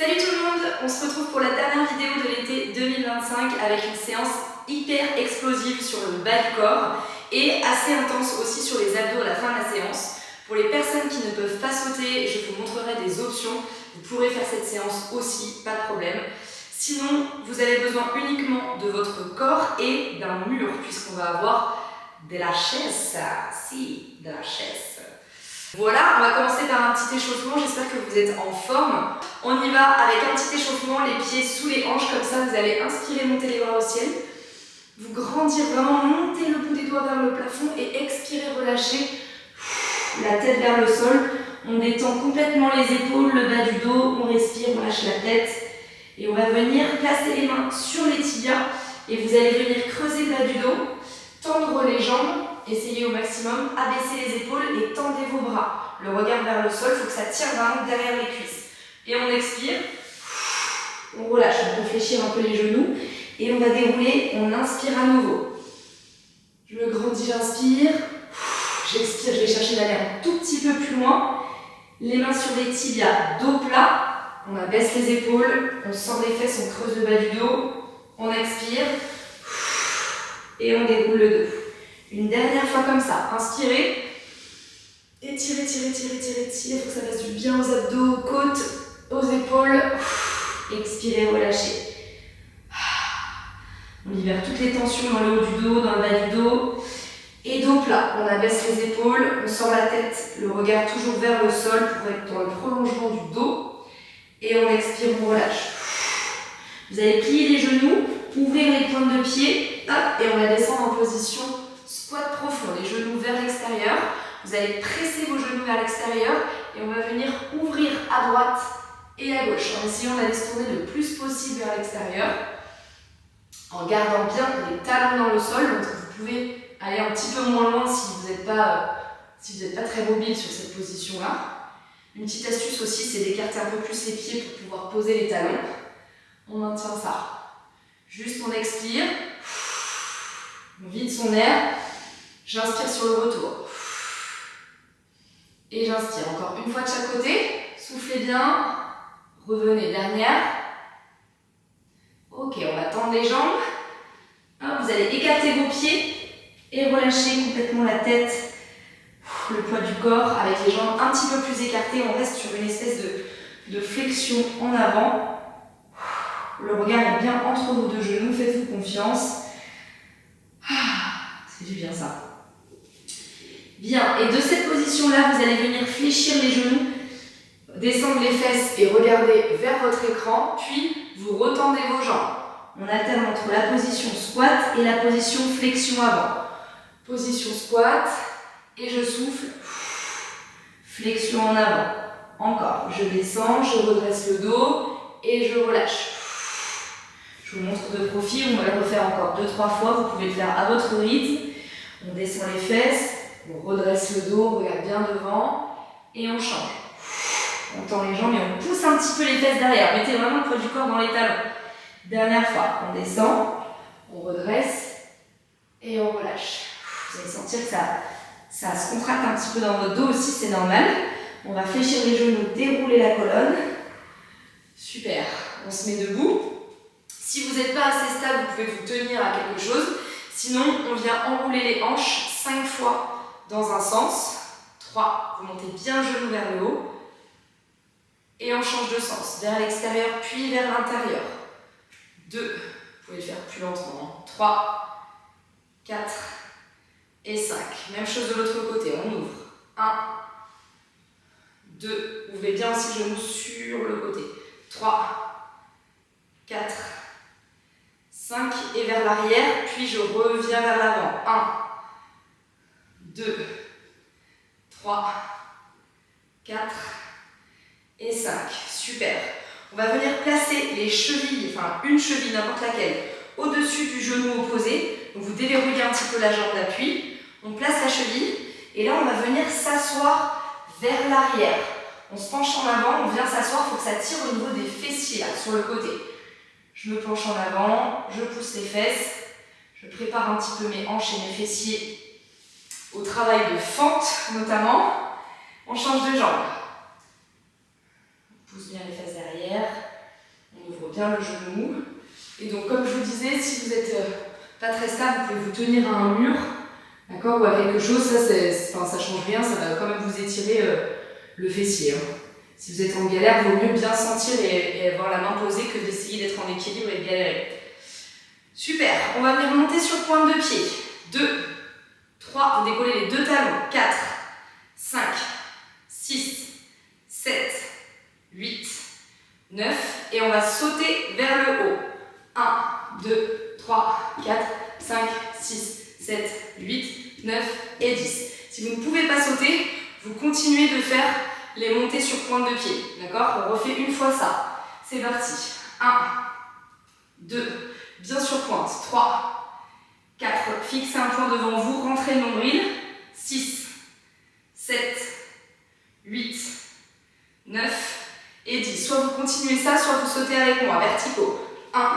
Salut tout le monde, on se retrouve pour la dernière vidéo de l'été 2025 avec une séance hyper explosive sur le bas du corps et assez intense aussi sur les abdos à la fin de la séance. Pour les personnes qui ne peuvent pas sauter, je vous montrerai des options. Vous pourrez faire cette séance aussi, pas de problème. Sinon, vous avez besoin uniquement de votre corps et d'un mur puisqu'on va avoir de la chaise. Si, de la chaise. Voilà, on va commencer par un petit échauffement, j'espère que vous êtes en forme. On y va avec un petit échauffement, les pieds sous les hanches, comme ça vous allez inspirer, monter les bras au ciel. Vous grandir, vraiment monter le bout des doigts vers le plafond et expirer, relâcher la tête vers le sol. On détend complètement les épaules, le bas du dos, on respire, on lâche la tête. Et on va venir placer les mains sur les tibias et vous allez venir creuser le bas du dos, tendre les jambes. Essayez au maximum, abaissez les épaules et tendez vos bras. Le regard vers le sol, il faut que ça tire vraiment derrière les cuisses. Et on expire, on relâche, on peut fléchir un peu les genoux et on va dérouler, on inspire à nouveau. Je me grandis, j'inspire, j'expire, je vais chercher d'aller un tout petit peu plus loin. Les mains sur les tibias, dos plat, on abaisse les épaules, on sort les fesses, on creuse le bas du dos, on expire et on déroule le dos. Une dernière fois comme ça, inspirez, étirez, tirez, tirez, tirez, tirez, il faut que ça fasse du bien aux abdos, aux côtes, aux épaules. Expirez, relâchez. On libère toutes les tensions dans le haut du dos, dans le bas du dos. Et dos plat, on abaisse les épaules, on sort la tête, le regard toujours vers le sol pour être dans le prolongement du dos. Et on expire, on relâche. Vous allez plier les genoux, ouvrir les pointes de pied, hop, et on va descendre en position squat profond, les genoux vers l'extérieur. Vous allez presser vos genoux vers l'extérieur et on va venir ouvrir à droite et à gauche en essayant d'aller se tourner le plus possible vers l'extérieur en gardant bien les talons dans le sol. Donc vous pouvez aller un petit peu moins loin si vous n'êtes pas très mobile sur cette position-là. Une petite astuce aussi, c'est d'écarter un peu plus les pieds pour pouvoir poser les talons. On maintient ça. Juste on expire, on vide son air. J'inspire sur le retour. Et j'inspire. Encore une fois de chaque côté. Soufflez bien. Revenez. Dernière. Ok, on va tendre les jambes. Vous allez écarter vos pieds et relâcher complètement la tête, le poids du corps avec les jambes un petit peu plus écartées. On reste sur une espèce de flexion en avant. Le regard est bien entre vos deux genoux. Faites-vous confiance. C'est du bien ça. Bien, et de cette position-là, vous allez venir fléchir les genoux, descendre les fesses et regarder vers votre écran, puis vous retendez vos jambes. On alterne entre la position squat et la position flexion avant. Position squat, et je souffle, flexion en avant. Encore, je descends, je redresse le dos et je relâche. Je vous montre de profil, on va le refaire encore 2-3 fois, vous pouvez le faire à votre rythme. On descend les fesses. On redresse le dos, on regarde bien devant et on change. On tend les jambes et on pousse un petit peu les fesses derrière. Mettez vraiment le poids du corps dans les talons. Dernière fois, on descend, on redresse et on relâche. Vous allez sentir que ça se contracte un petit peu dans votre dos aussi, c'est normal. On va fléchir les genoux, dérouler la colonne. Super, on se met debout. Si vous n'êtes pas assez stable, vous pouvez vous tenir à quelque chose. Sinon, on vient enrouler les hanches 5 fois. Dans un sens, 3, vous montez bien genou vers le haut et on change de sens, vers l'extérieur puis vers l'intérieur. 2, vous pouvez le faire plus lentement, 3, 4 et 5. Même chose de l'autre côté, on ouvre. 1, 2, ouvrez bien aussi le genou sur le côté. 3, 4, 5 et vers l'arrière, puis je reviens vers l'avant. 1, 2, 3, 4 et 5. Super. On va venir placer les chevilles, enfin une cheville, n'importe laquelle, au-dessus du genou opposé. Donc vous déverrouillez un petit peu la jambe d'appui. On place la cheville et là on va venir s'asseoir vers l'arrière. On se penche en avant, on vient s'asseoir, il faut que ça tire au niveau des fessiers, là, sur le côté. Je me penche en avant, je pousse les fesses, je prépare un petit peu mes hanches et mes fessiers au travail de fente notamment. On change de jambe. On pousse bien les fesses derrière. bien le genou. Et donc, comme je vous disais, si vous n'êtes pas très stable, vous pouvez vous tenir à un mur, d'accord, ou à quelque chose. Ça change rien, ça va quand même vous étirer le fessier. Hein. Si vous êtes en galère, il vaut mieux bien sentir et avoir la main posée que d'essayer d'être en équilibre et de galérer. Super, on va venir monter sur pointe de pied. 2, 3, vous décollez les deux talons. 4, 5, 6, 7, 8, 9. Et on va sauter vers le haut. 1, 2, 3, 4, 5, 6, 7, 8, 9 et 10. Si vous ne pouvez pas sauter, vous continuez de faire les montées sur pointe de pied. D'accord? On refait une fois ça. C'est parti. 1, 2, bien sur pointe. 3, 4, fixez un point devant vous, rentrez le nombril. 6, 7, 8, 9 et 10. Soit vous continuez ça, soit vous sautez avec moi. Verticaux. 1,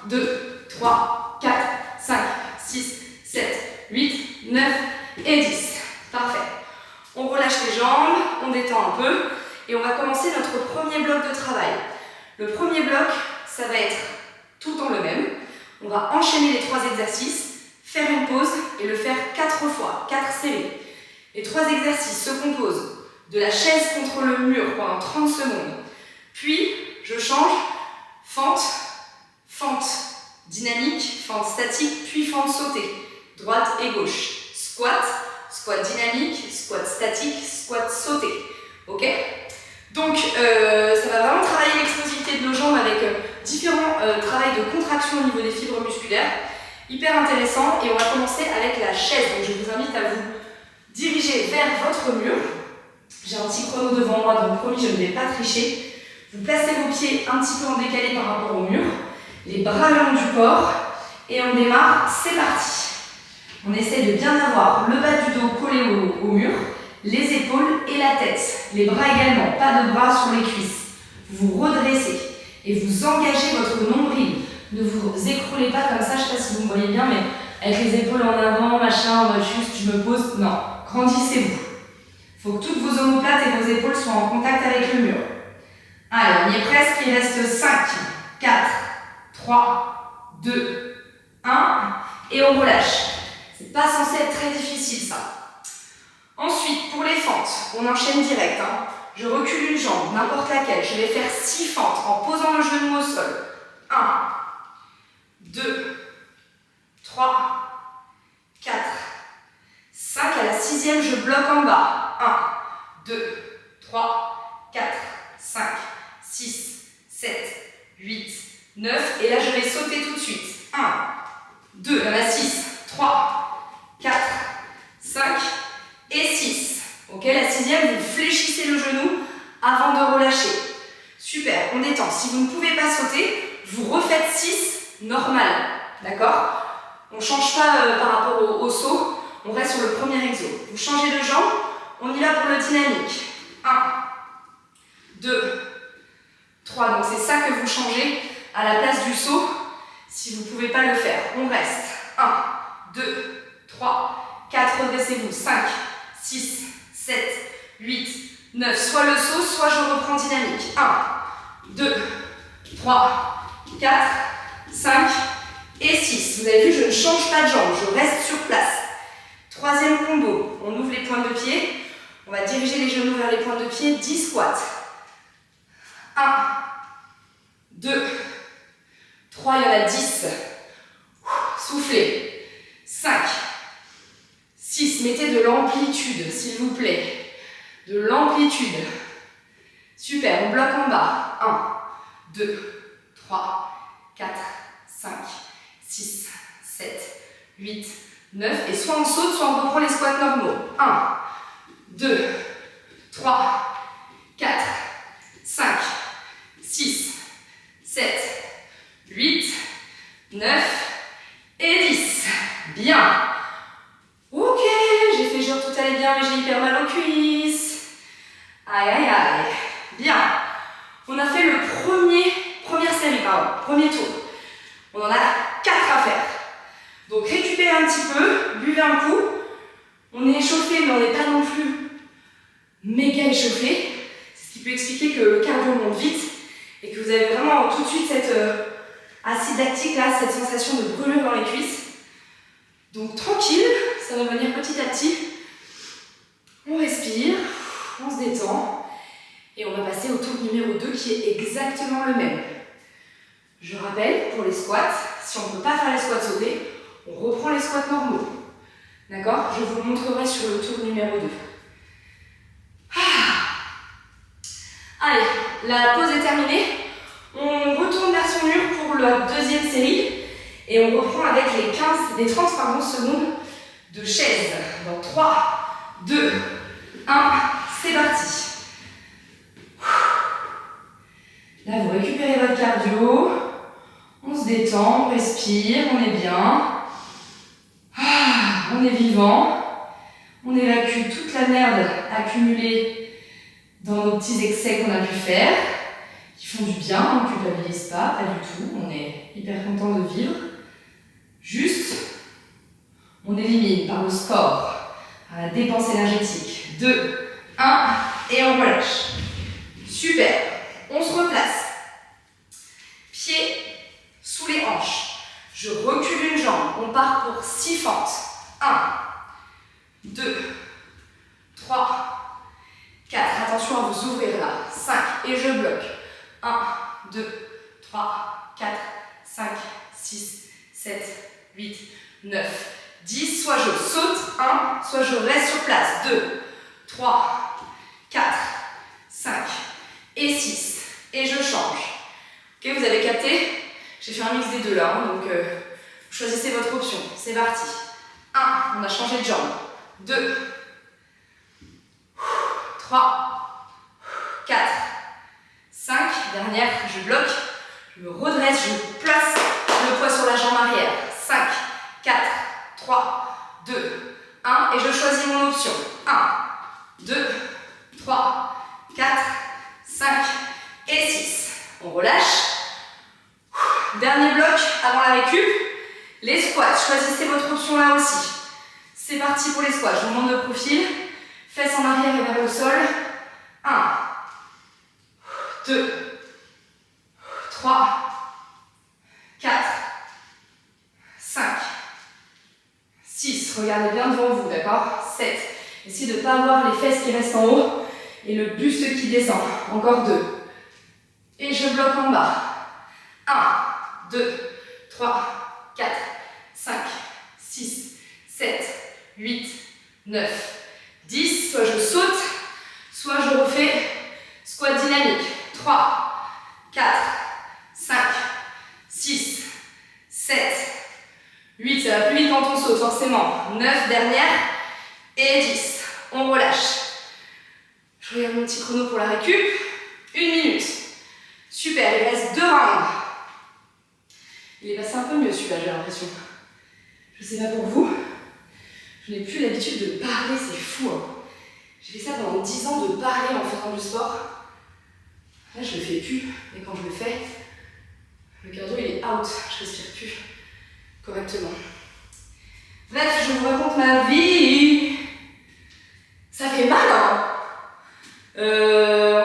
2, 3, 4, 5, 6, 7, 8, 9 et 10. Parfait. On relâche les jambes, on détend un peu et on va commencer notre premier bloc de travail. Le premier bloc, ça va être tout le temps le même. On va enchaîner les 3 exercices, faire une pause et le faire 4 fois, 4 séries. Les 3 exercices se composent de la chaise contre le mur pendant 30 secondes. Puis, je change, fente, fente dynamique, fente statique, puis fente sautée. Droite et gauche. Squat, squat dynamique, squat statique, squat sauté. Ok? Donc, ça va vraiment travailler l'explosivité de nos jambes avec différents travails de contraction au niveau des fibres musculaires. Hyper intéressant. Et on va commencer avec la chaise. Donc, je vous invite à vous diriger vers votre mur. J'ai un petit chrono devant moi, donc promis, je ne vais pas tricher. Vous placez vos pieds un petit peu en décalé par rapport au mur. Les bras le long du corps. Et on démarre. C'est parti. On essaie de bien avoir le bas du dos collé au mur, les épaules et la tête. Les bras également, pas de bras sur les cuisses. Vous vous redressez et vous engagez votre nombril. Ne vous écroulez pas comme ça, je ne sais pas si vous me voyez bien, mais avec les épaules en avant, machin, en mode juste, je me pose. Non, grandissez-vous. Il faut que toutes vos omoplates et vos épaules soient en contact avec le mur. Allez, on y est presque, il reste 5, 4, 3, 2, 1, et on relâche. C'est pas censé être très difficile ça. Ensuite, pour les fentes, on enchaîne direct. Hein. Je recule une jambe, n'importe laquelle. Je vais faire 6 fentes en posant le genou au sol. 1, 2, 3, 4, 5. À la 6e, je bloque en bas. 1, 2, 3, 4, 5, 6, 7, 8, 9. Et là, je vais sauter tout de suite. 1, 2, il y en a 6, 3, 4, 5 et 6. Ok, la 6e, vous fléchissez le genou avant de relâcher. Super, on détend. Si vous ne pouvez pas sauter, vous refaites 6 normal. D'accord? On ne change pas par rapport au saut, on reste sur le premier exo. Vous changez de jambe, on y va pour le dynamique. 1, 2, 3. Donc c'est ça que vous changez à la place du saut si vous ne pouvez pas le faire. On reste. 1, 2, 3, 4, redressez-vous. 5, 6, 7, 8, 9. Soit le saut, soit je reprends dynamique. 1, 2, 3, 4, 5 et 6. Vous avez vu, je ne change pas de jambe, je reste sur place. 3e combo, on ouvre les pointes de pied. On va diriger les genoux vers les pointes de pied. 10 squats. 1, 2, 3, il y en a 10. Soufflez. 5, 6, mettez de l'amplitude, s'il vous plaît. De l'amplitude. Super, on bloque en bas. 1, 2, 3, 4, 5, 6, 7, 8, 9. Et soit on saute, soit on reprend les squats normaux. 1, 2, 3, 4, 5, 6, 7, 8, 9 et 10. Bien. Ok, j'ai fait genre tout allait bien, mais j'ai hyper mal aux cuisses. Aïe, aïe, aïe. Bien. On a fait première série, premier tour. On en a 4 à faire. Donc récupérez un petit peu, buvez un coup. On est échauffé, mais on n'est pas non plus méga échauffé. C'est ce qui peut expliquer que le cardio monte vite. et que vous avez vraiment tout de suite cette acide lactique là, cette sensation de brûlure dans les cuisses. Donc tranquille, ça va venir petit à petit. On respire, on se détend et on va passer au tour numéro 2 qui est exactement le même. Je rappelle, pour les squats, si on ne peut pas faire les squats sautés, on reprend les squats normaux. D'accord? Je vous le montrerai sur le tour numéro 2. Allez, la pause est terminée. On retourne vers son mur pour la deuxième série et on reprend avec les 30 secondes de chaise. Dans 3, 2, 1, c'est parti. Là, vous récupérez votre cardio. On se détend, on respire, on est bien. On est vivant. On évacue toute la merde accumulée dans nos petits excès qu'on a pu faire, qui font du bien, on ne culpabilise pas du tout. On est hyper content de vivre. Juste, on élimine par le sport, par la dépense énergétique. 2, 1, et on relâche. Super. On se replace. Pieds sous les hanches. Je recule une jambe. On part pour 6 fentes. 1, 2, 3, 4. Attention à vous ouvrir là. 5. Et je bloque. 1, 2, 3, 4, 5, 6, 7, 8, 9, 10. Soit je saute. 1. Soit je reste sur place. 2, 3, 4, 5 et 6. Et je change. Ok, vous avez capté? J'ai fait un mix des deux là, hein, donc choisissez votre option. C'est parti. 1, on a changé de jambe. 2, 3, 4, 5. Dernière, je bloque, je me redresse, je place le poids sur la jambe arrière. 5, 4, 3, 2, 1. Et je choisis mon option. 1, 2, 3, 4, 5 et 6. On relâche. Dernier bloc avant la récup. Les squats. Choisissez votre option là aussi. C'est parti pour les squats. Je vous montre le profil. Fesses en arrière et vers le sol. 1, 2, 3, 4, 5, 6. Regardez bien devant vous, d'accord? 7. Essayez de ne pas avoir les fesses qui restent en haut et le buste qui descend. Encore 2. Et je bloque en bas. 1, 2, 3, 4, 5, 6, 7, 8, 9, 10. Soit je saute, soit je refais squat dynamique. 3, 4, 5, 6, 7, 8. Ça va plus vite quand on saute, forcément. 9, dernière. Et 10. On relâche. Je regarde mon petit chrono pour la récup. 1 minute. Super, il reste 2 rounds. Il est passé un peu mieux celui-là, j'ai l'impression. Je sais pas pour vous. Je n'ai plus l'habitude de parler, c'est fou. Hein. J'ai fait ça pendant 10 ans de parler en faisant du sport. Là, je le fais plus. Et quand je le fais, le cardio il est out. Je respire plus correctement. Bref, je vous raconte ma vie. Ça fait mal, hein.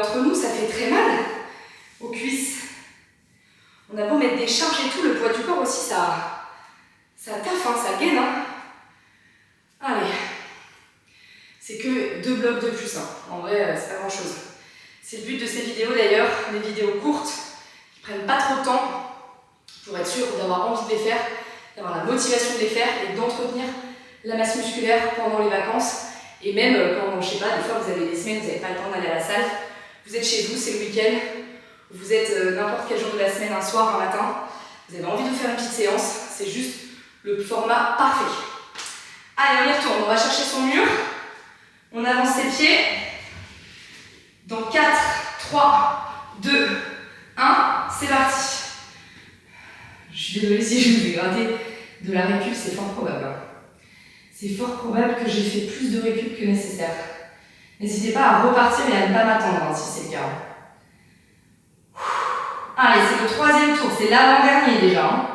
Entre nous, ça fait très mal aux cuisses. On a beau mettre des charges et tout, le poids du corps aussi, ça taffe, hein, ça gaine. Hein. Allez, c'est que 2 blocs de plus. Hein. En vrai, c'est pas grand chose. C'est le but de ces vidéos d'ailleurs, des vidéos courtes qui prennent pas trop de temps pour être sûr d'avoir envie de les faire, d'avoir la motivation de les faire et d'entretenir la masse musculaire pendant les vacances. Et même quand, je sais pas, des fois vous avez des semaines, vous n'avez pas le temps d'aller à la salle, vous êtes chez vous, c'est le week-end, vous êtes n'importe quel jour de la semaine, un soir, un matin, vous avez envie de faire une petite séance, c'est juste le format parfait. Allez, on y retourne, on va chercher son mur, on avance ses pieds, dans 4, 3, 2, 1, c'est parti. Je suis désolée si je vous ai gratté de la récup, c'est fort probable. Hein. C'est fort probable que j'ai fait plus de récup que nécessaire. N'hésitez pas à repartir et à ne pas m'attendre hein, si c'est le cas. Allez, c'est le 3e tour, c'est l'avant-dernier déjà. Hein.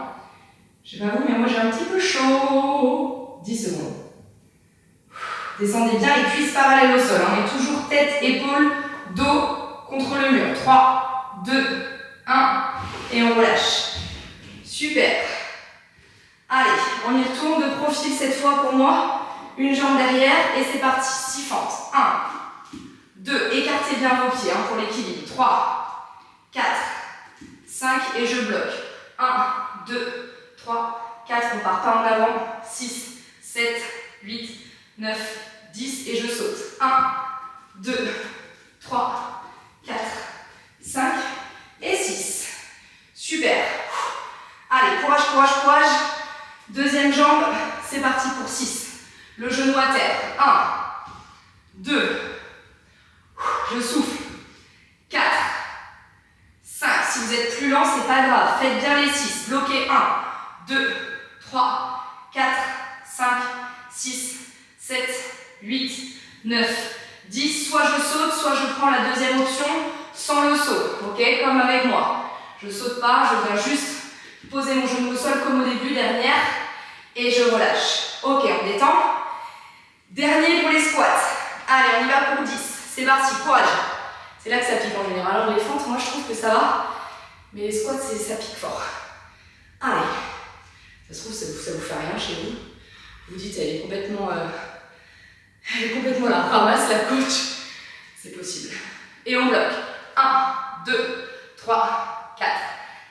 Je sais pas vous, mais moi j'ai un petit peu chaud. 10 secondes. Descendez bien les cuisses parallèles au sol. Hein, et toujours tête, épaule, dos contre le mur. 3, 2, Et on relâche. Super. Allez, on y retourne de profil cette fois pour moi. Une jambe derrière et c'est parti. 6 fentes. 1, 2, écartez bien vos pieds pour l'équilibre. 3, 4, 5 et je bloque. 1, 2, 3, 4, on part pas en avant. 6, 7, 8, 9, 10 et je saute. 1, 2, 3, 4, 5 et 6. Super. Allez, courage, courage, courage. Deuxième jambe, c'est parti pour 6. Le genou à terre. 1, 2, je souffle. 4, 5. Si vous êtes plus lent, c'est pas grave. Faites bien les 6. Bloquez. 1, 2, 3, 4, 5, 6, 7, 8, 9, 10. Soit je saute, soit je prends la deuxième option sans le saut. Ok, comme avec moi. Je saute pas, je viens juste poser mon genou au sol comme au début, dernière. Et je relâche. Ok, on détend. Dernier pour les squats. Allez, on y va pour 10. C'est parti, courage. C'est là que ça pique en général. Alors les fentes, moi je trouve que ça va. Mais les squats, ça pique fort. Allez. Ça se trouve, ça vous fait rien chez vous. Vous dites, elle est complètement là. Ramasse la coach. C'est possible. Et on bloque. 1, 2, 3, 4,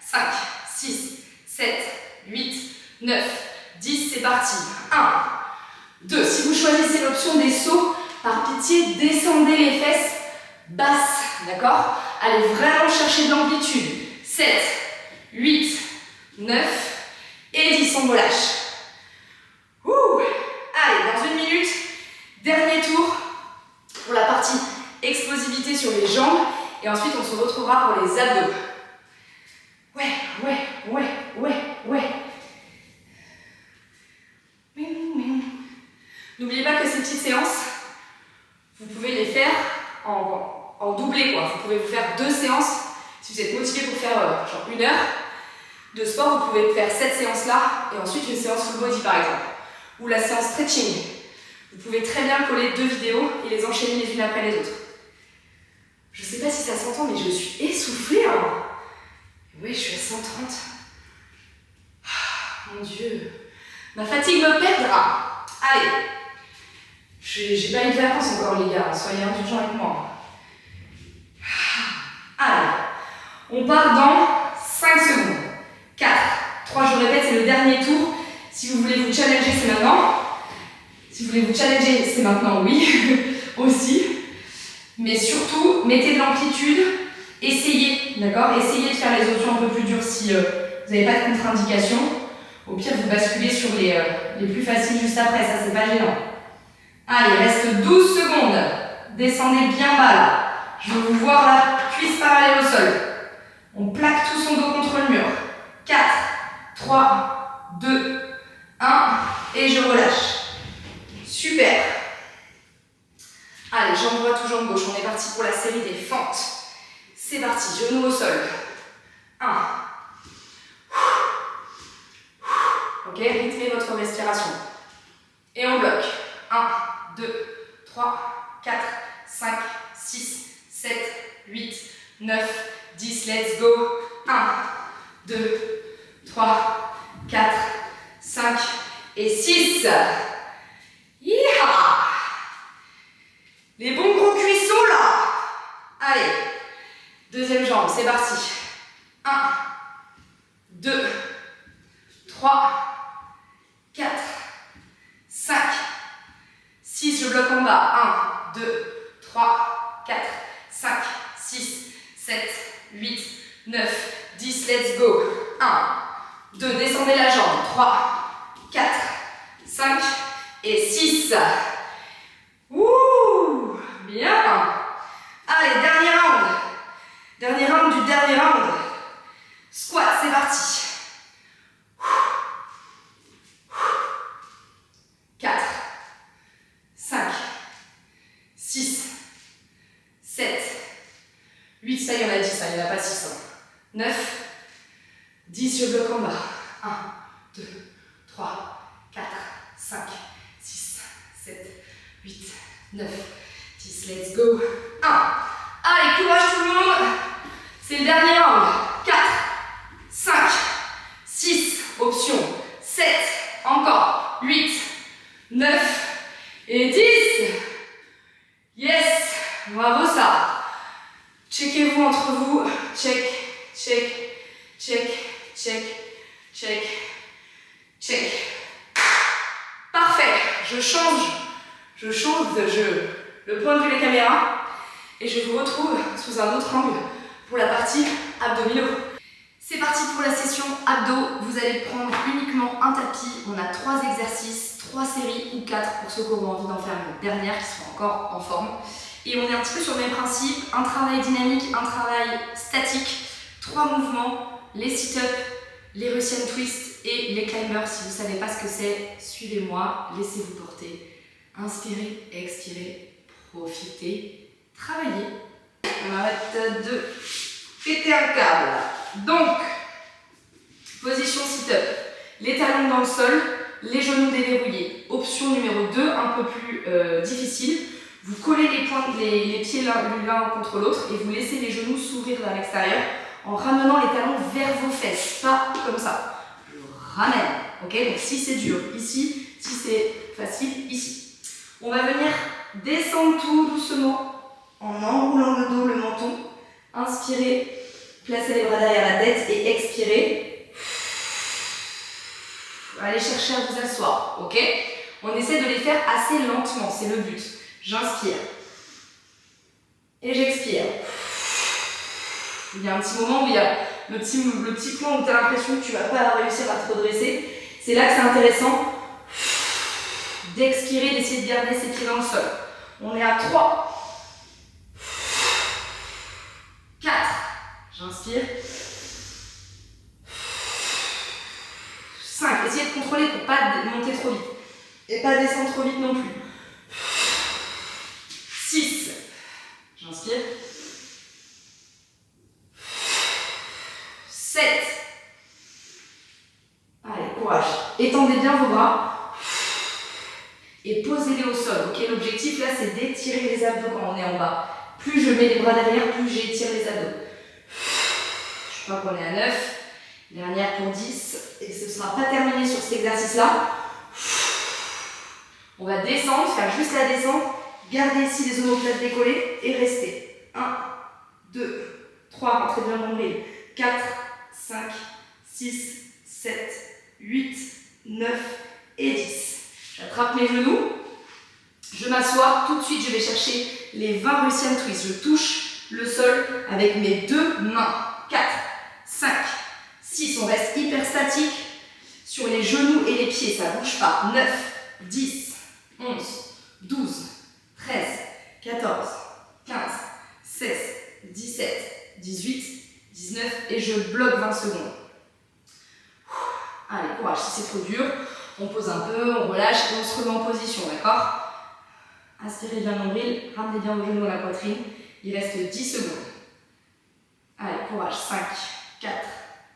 5, 6, 7, 8, 9, 10. C'est parti. 1, 2. Si vous choisissez l'option des sauts, par pitié, descendez les fesses basses. D'accord? Allez vraiment chercher de l'amplitude. 7, 8, 9 et 10. On relâche. Ouh. Allez, dans une minute, dernier tour pour la partie explosivité sur les jambes. Et ensuite, on se retrouvera pour les abdos. Ouais. N'oubliez pas que ces petites séances, vous pouvez les faire en doublé, quoi. Vous pouvez vous faire 2 séances. Si vous êtes motivé pour faire genre 1 heure de sport, vous pouvez faire cette séance-là et ensuite une séance full body par exemple. Ou la séance stretching. Vous pouvez très bien coller 2 vidéos et les enchaîner les unes après les autres. Je sais pas si ça s'entend, mais je suis essoufflée. Oui, je suis à 130. Mon Dieu. Ma fatigue me perdra. Allez. J'ai pas eu de vacances encore, les gars. Soyez indulgents avec moi. Allez. On part dans 5 secondes. 4, 3, je répète, c'est le dernier tour. Si vous voulez vous challenger, c'est maintenant. Si vous voulez vous challenger, c'est maintenant, oui. Aussi. Mais surtout, mettez de l'amplitude. Essayez, d'accord? Essayez de faire les options un peu plus dures si vous n'avez pas de contre-indication. Au pire, vous basculez sur les plus faciles juste après, ça c'est pas gênant. Allez, il reste 12 secondes. Descendez bien bas là. Je veux vous voir la cuisse parallèle au sol. On plaque tout son dos contre le mur. 4, 3, 2, 1 et je relâche. Super. Allez, jambe droite ou jambe gauche. On est parti pour la série des fentes. C'est parti, genou au sol. 1. Ok, rythmez votre respiration. Et on bloque. 1, 2, 3, 4, 5, 6, 7, 8, 9, 10. Let's go. 1, 2, 3, 4, 5 et 6. Yeeha! Les bons gros cuissots là. Allez. Deuxième jambe, c'est parti. 1, 2, 3, 4, 5, 6. Je bloque en bas. 1, 2, 3, 4, 5, 6, 7, 8, 9, 10. Let's go. 1, 2. Descendez la jambe. 3, 4, 5 et 6. Ouh, bien. Allez, dernier round. Dernier round du dernier round. Squat, c'est parti. 4, 5, 6, 7, 8, ça y en a 10, ça, il n'y en a pas 6. 9, 10, je bloque en bas. 1, 2, 3, 4, 5, 6, 7, 8, 9, 10, let's go. 1. Allez, courage tout le monde. C'est le dernier round. 4, check, check, check, check, check. Parfait, je change le point de vue des caméras et je vous retrouve sous un autre angle pour la partie abdominaux. C'est parti pour la session abdos. Vous allez prendre uniquement un tapis. On a 3 exercices, 3 séries ou 4 pour ceux qui auront envie d'en faire une dernière qui seront encore en forme. Et on est un petit peu sur le même principe, un travail dynamique, un travail statique, 3 mouvements, les sit-ups, les Russian twists et les climbers. Si vous ne savez pas ce que c'est, suivez-moi, laissez-vous porter. Inspirez, expirez, profitez, travaillez. On arrête de péter un câble. Donc, position sit-up, les talons dans le sol, les genoux déverrouillés. Option numéro 2, un peu plus difficile. Vous collez les pieds l'un contre l'autre et vous laissez les genoux s'ouvrir vers l'extérieur en ramenant les talons vers vos fesses, pas comme ça. Je ramène, ok? Donc si c'est dur, ici, si c'est facile, ici. On va venir descendre tout doucement en enroulant le dos, le menton. Inspirez, placez les bras derrière la tête et expirez. Allez chercher à vous asseoir, ok? On essaie de les faire assez lentement, c'est le but. J'inspire et j'expire. Il y a un petit moment où il y a le petit plan où tu as l'impression que tu ne vas pas réussir à te redresser. C'est là que c'est intéressant d'expirer, d'essayer de garder ses pieds dans le sol. On est à 3, 4, j'inspire, 5, essayez de contrôler pour ne pas monter trop vite et pas descendre trop vite non plus. 6, j'inspire, 7, allez, courage, étendez bien vos bras et posez-les au sol, ok? L'objectif là c'est d'étirer les abdos quand on est en bas. Plus je mets les bras derrière, plus j'étire les abdos. Je crois qu'on est à 9, dernière pour 10 et ce ne sera pas terminé sur cet exercice là. On va descendre, faire juste la descente. Gardez ici les omoplates décollées et restez. 1, 2, 3, rentrez bien le nombril. 4, 5, 6, 7, 8, 9 et 10. J'attrape mes genoux, je m'assois. Tout de suite, je vais chercher les 20 Russian twists. Je touche le sol avec mes 2 mains. 4, 5, 6. On reste hyper statique sur les genoux et les pieds. Ça ne bouge pas. 9, 10, 11, 12. 13, 14, 15, 16, 17, 18, 19 et je bloque 20 secondes. Allez, courage, si c'est trop dur, on pose un peu, on relâche et on se remet en position, d'accord? Inspirez bien le nombril, ramenez bien vos genoux à la poitrine, il reste 10 secondes. Allez, courage, 5, 4,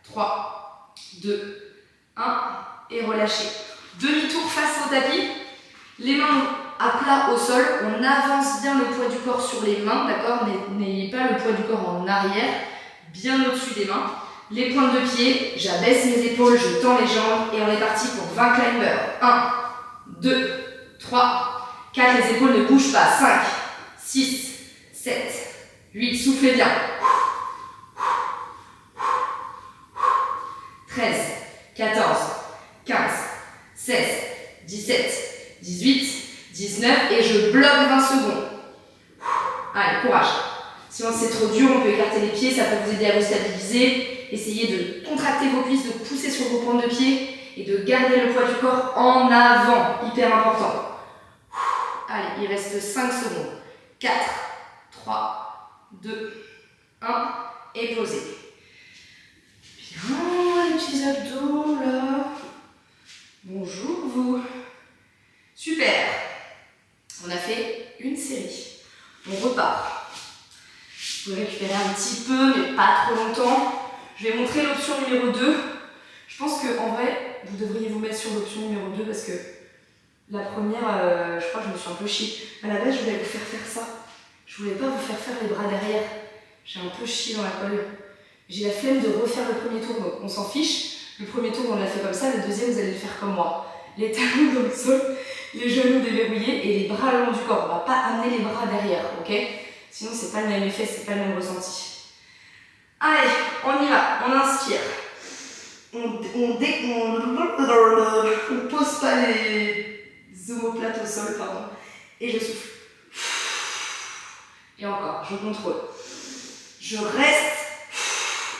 3, 2, 1 et relâchez. Demi-tour face au tapis, les mains à plat au sol, on avance bien le poids du corps sur les mains, d'accord? N'ayez pas le poids du corps en arrière, bien au-dessus des mains. Les pointes de pied, j'abaisse mes épaules, je tends les jambes et on est parti pour 20 climbers. 1, 2, 3, 4, les épaules ne bougent pas. 5, 6, 7, 8, soufflez bien. 13, 14, 15, 16, 17, 18, 19 et je bloque 20 secondes. Allez, courage. Si c'est trop dur, on peut écarter les pieds, ça peut vous aider à vous stabiliser. Essayez de contracter vos cuisses, de pousser sur vos pointes de pied et de garder le poids du corps en avant. Hyper important. Allez, il reste 5 secondes. 4, 3, 2, 1 et posez. Bien, les petits abdos là. Bonjour vous. Super. On a fait une série. On repart. Vous pouvez récupérer un petit peu, mais pas trop longtemps. Je vais montrer l'option numéro 2. Je pense qu'en vrai, vous devriez vous mettre sur l'option numéro 2 parce que la première, je crois que je me suis un peu chiée. À la base, je voulais vous faire faire ça. Je voulais pas vous faire faire les bras derrière. J'ai un peu chié dans la colle. J'ai la flemme de refaire le premier tour, donc on s'en fiche. Le premier tour, on l'a fait comme ça. Le deuxième, vous allez le faire comme moi. Les talons dans le sol, les genoux déverrouillés et les bras le long du corps. On ne va pas amener les bras derrière, ok? Sinon, c'est pas le même effet, c'est pas le même ressenti. Allez, on y va, on inspire. On pose pas les omoplates au sol, pardon. Et je souffle. Et encore, je contrôle. Je reste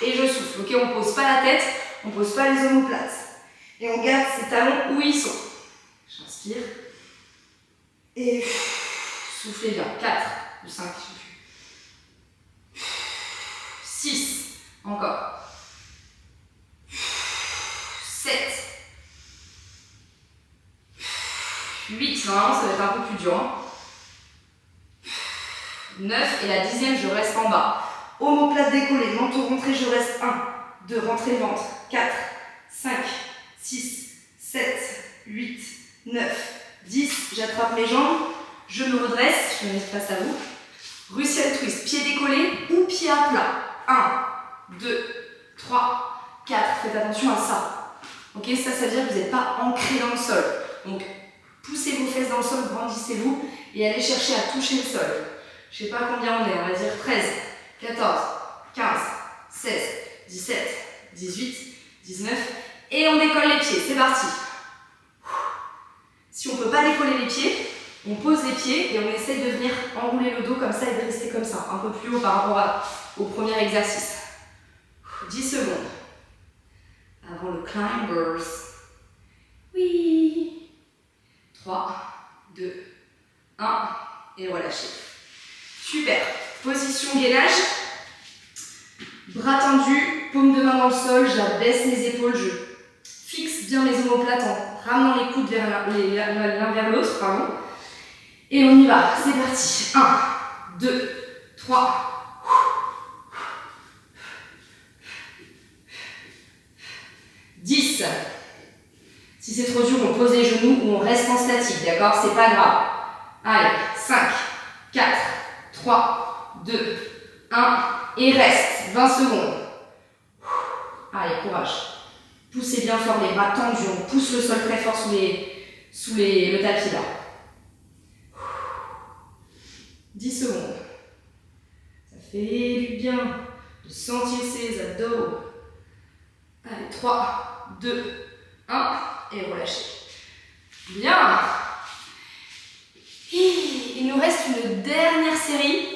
et je souffle. Ok, on pose pas la tête, on pose pas les omoplates. Et on garde ces talons où ils sont. J'inspire. Et soufflez bien. 4 ou 5, je sais plus. 6. Encore. 7. 8. Normalement, ça va être un peu plus dur. Hein. 9. Et la 10e, je reste en bas. Omoplate décollée, menton rentré, je reste. 1, 2, rentrez le ventre. 4, 5, 6, 7, 8, 9, 10. J'attrape mes jambes. Je me redresse. Je me mets face à vous. Russian twist. Pied décollé ou pied à plat. 1, 2, 3, 4. Faites attention à ça. Ok, ça veut dire que vous n'êtes pas ancré dans le sol. Donc, poussez vos fesses dans le sol, grandissez-vous et allez chercher à toucher le sol. Je ne sais pas combien on est, on va dire 13, 14, 15, 16, 17, 18, 19. Et on décolle les pieds, c'est parti. Si on ne peut pas décoller les pieds, on pose les pieds et on essaye de venir enrouler le dos comme ça et de rester comme ça, un peu plus haut par rapport au premier exercice. 10 secondes. Avant le climbers. Oui. 3, 2, 1. Et relâchez. Super. Position gainage. Bras tendus, paume de main dans le sol. J'abaisse mes épaules. Je fixe bien mes omoplates en ramenant les coudes vers l'un vers l'autre. Pardon. Et on y va. C'est parti. 1, 2, 3. 10. Si c'est trop dur, on pose les genoux ou on reste en statique, d'accord? C'est pas grave. Allez, 5, 4, 3, 2, 1, et reste. 20 secondes. Allez, courage. Poussez bien fort les bras tendus, on pousse le sol très fort sous le tapis là. 10 secondes. Ça fait du bien de sentir ces abdos. Allez, 3, 2, 1, et relâchez. Bien. Il nous reste une dernière série.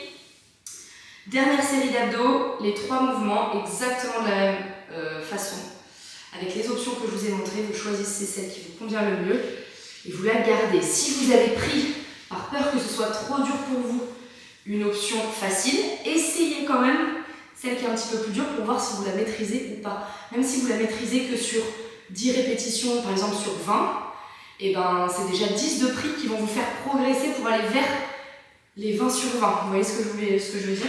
Dernière série d'abdos, les 3 mouvements exactement de la même façon. Avec les options que je vous ai montrées, vous choisissez celle qui vous convient le mieux et vous la gardez. Si vous avez pris, par peur que ce soit trop dur pour vous, une option facile, essayez quand même celle qui est un petit peu plus dure pour voir si vous la maîtrisez ou pas. Même si vous la maîtrisez que sur 10 répétitions, par exemple sur 20, et ben c'est déjà 10 de prix qui vont vous faire progresser pour aller vers les 20 sur 20. Vous voyez ce que je veux dire?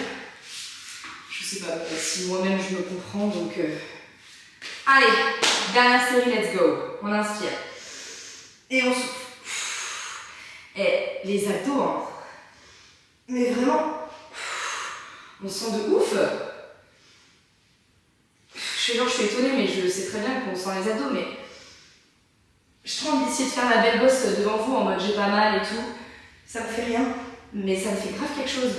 Je sais pas si moi-même je me comprends, donc... Allez, dernière série, let's go. On inspire. Et on souffle. Et les abdos, hein. Mais vraiment, on sent de ouf. Je suis étonnée, mais je sais très bien qu'on sent les abdos, mais je suis trop envie d'essayer de faire la belle bosse devant vous en mode j'ai pas mal et tout. Ça me fait rien, mais ça me fait grave quelque chose.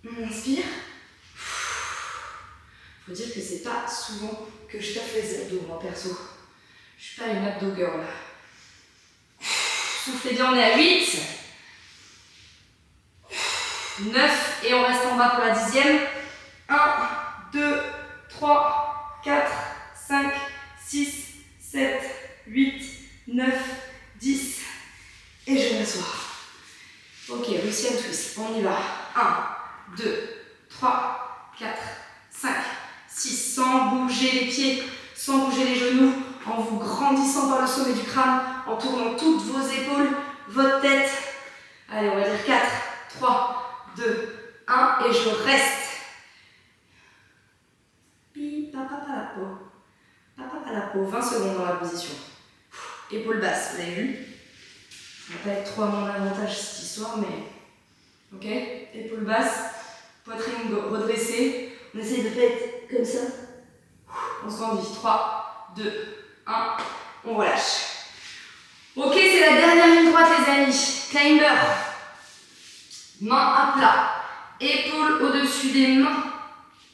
On inspire. Faut dire que c'est pas souvent que je tape les abdos, moi perso. Je suis pas une abdo girl. Soufflez bien, on est à 8. 9, et on reste en bas pour la 10e. 1, 2, 3, 4, 5, 6, 7, 8, 9, 10. Et je vais m'asseoir. Ok, Russian twist, on y va. 1, 2, 3, 4, 5, 6. Sans bouger les pieds, sans bouger les genoux, en vous grandissant par le sommet du crâne, en tournant toutes vos épaules, votre tête. Allez, on va dire 4, 3, 2, 1, et je reste. Papa la peau, 20 secondes dans la position. Épaule basse, vous avez vu? Ça va pas être trop à mon avantage cette histoire, mais... Ok? Épaule basse, poitrine redressée. On essaye de ne pas être comme ça. On se grandit. 3, 2, 1, on relâche. Ok, c'est la dernière ligne droite les amis. Climber. Main à plat. Épaules au-dessus des mains.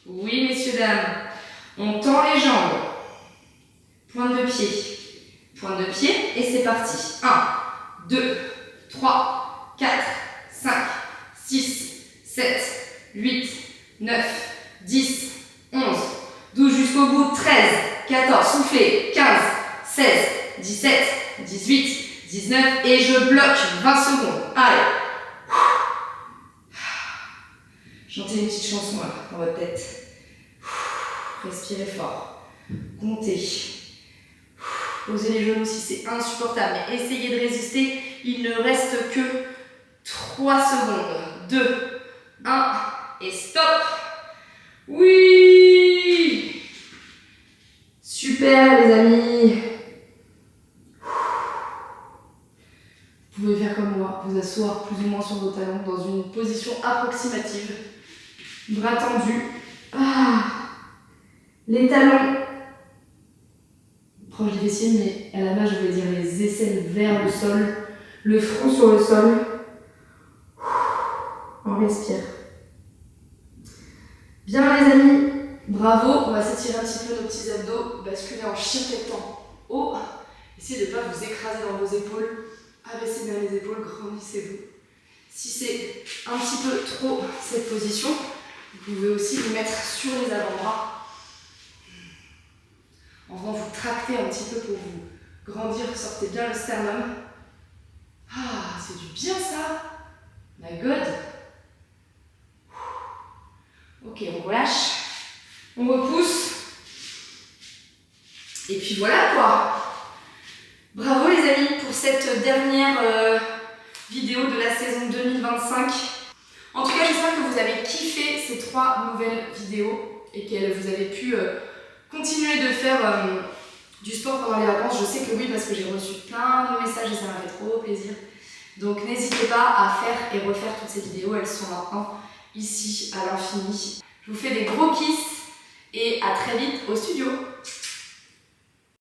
Oui, messieurs, dames. On tend les jambes. Pointe de pied. Pointe de pied et c'est parti. 1, 2, 3, 4, 5, 6, 7, 8, 9, 10, 11, 12 jusqu'au bout. 13, 14, soufflez. 15, 16, 17, 18, 19 et je bloque 20 secondes. Allez. Chantez une petite chanson là, dans votre tête. Respirez fort. Comptez. Posez les genoux si c'est insupportable, mais essayez de résister. Il ne reste que 3 secondes. 2, 1 et stop. Oui! Super les amis. Vous pouvez faire comme moi, vous asseoir plus ou moins sur vos talons dans une position approximative. Bras tendus. Les talons proches des fessiers, mais à la base je voulais dire les aisselles vers le sol, le front sur le sol. On respire. Bien les amis, bravo. On va s'étirer un petit peu nos petits abdos, basculer en chien tête en haut. Essayez de ne pas vous écraser dans vos épaules. Abaissez bien les épaules, grandissez-vous. Si c'est un petit peu trop cette position, vous pouvez aussi vous mettre sur les avant-bras. En venant vous tracter un petit peu pour vous grandir, sortez bien le sternum. Ah, c'est du bien ça. My God. Ok, on relâche, on repousse. Et puis voilà quoi. Bravo les amis pour cette dernière vidéo de la saison 2025. En tout cas, j'espère que vous avez kiffé ces 3 nouvelles vidéos et que vous avez pu continuer de faire du sport pendant les vacances. Je sais que oui, parce que j'ai reçu plein de messages et ça m'a fait trop plaisir. Donc n'hésitez pas à faire et refaire toutes ces vidéos, elles sont maintenant ici à l'infini. Je vous fais des gros kisses et à très vite au studio.